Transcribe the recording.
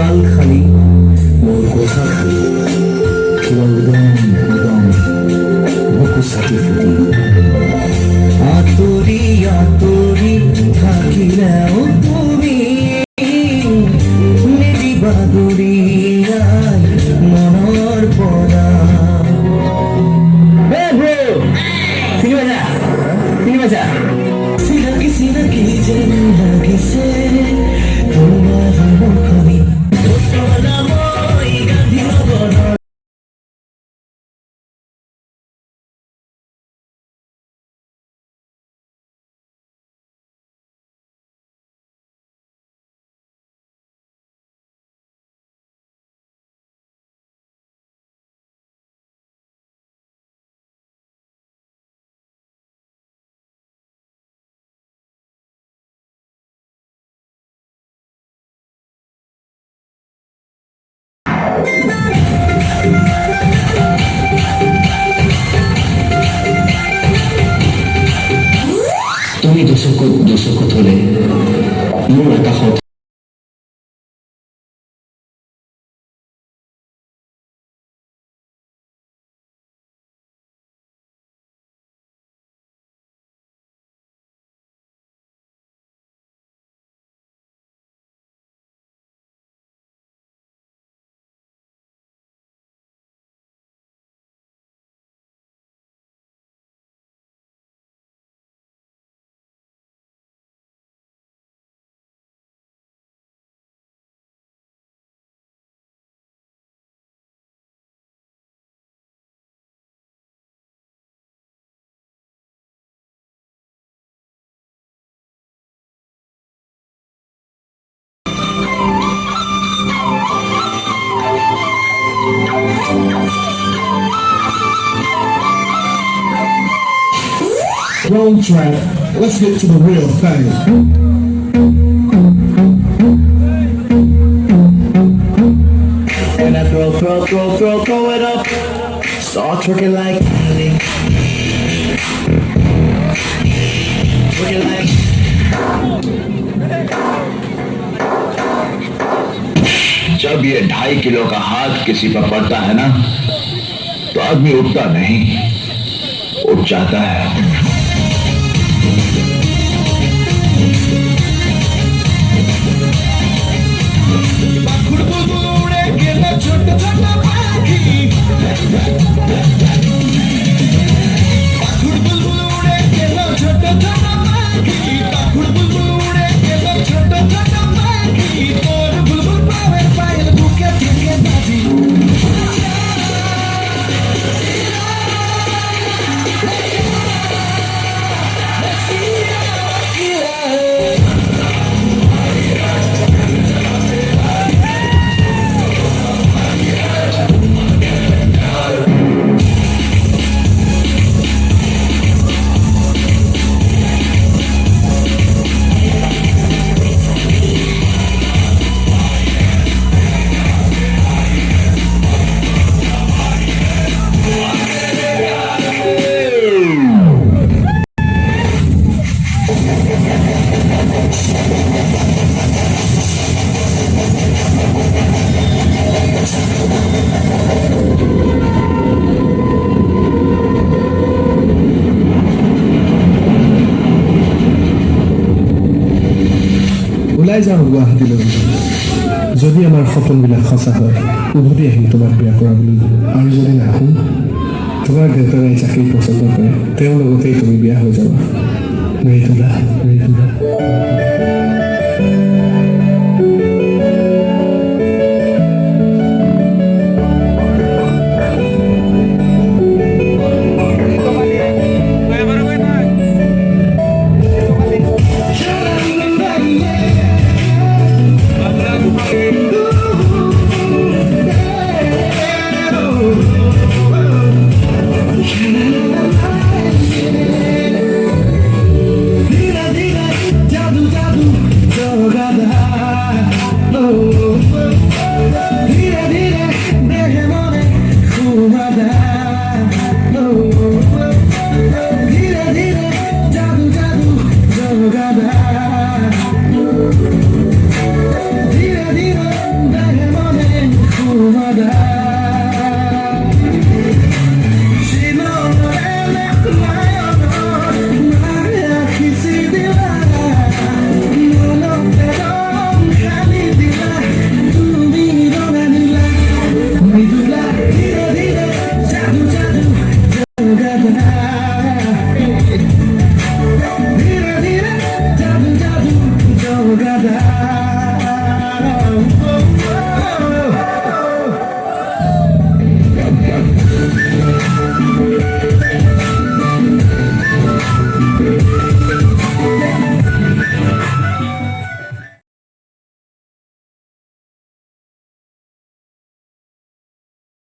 হাল খালি মোৰ কথা খালি কিবা উদম বুকু চাটি ফুটি আঁতৰি আঁতৰি থাকিলেও তুমি নিদিবা দূৰিয়াই মনৰ পৰা চিনাকি চিনাকি যেন লাগিছে তোমাৰ মুখনি মই গান্ধী নগৰৰ তুমি দুচকুত হলে মোৰ আকাশত Wrong track. Let's get to the real thing. And I throw it up. Start twerking like Kylie. Twerking like जब ये 2.5 किलो का हाथ किसी पर पड़ता है ना तो आदमी उठता नहीं उठ जाता है ওলাই যাওঁ গুৱাহাটীলৈ যদি আমাৰ সপোনবিলাক সঁচা হয় উভতি আহিম তোমাক বিয়া কৰাবলৈ আৰু যদি নাহোঁ তোমাৰ দেউতাৰাই চাকৰি পচন্দ কৰে তেওঁৰ লগতেই তুমি বিয়া হৈ যাবা মৃদুলা মৃদুলা belum ada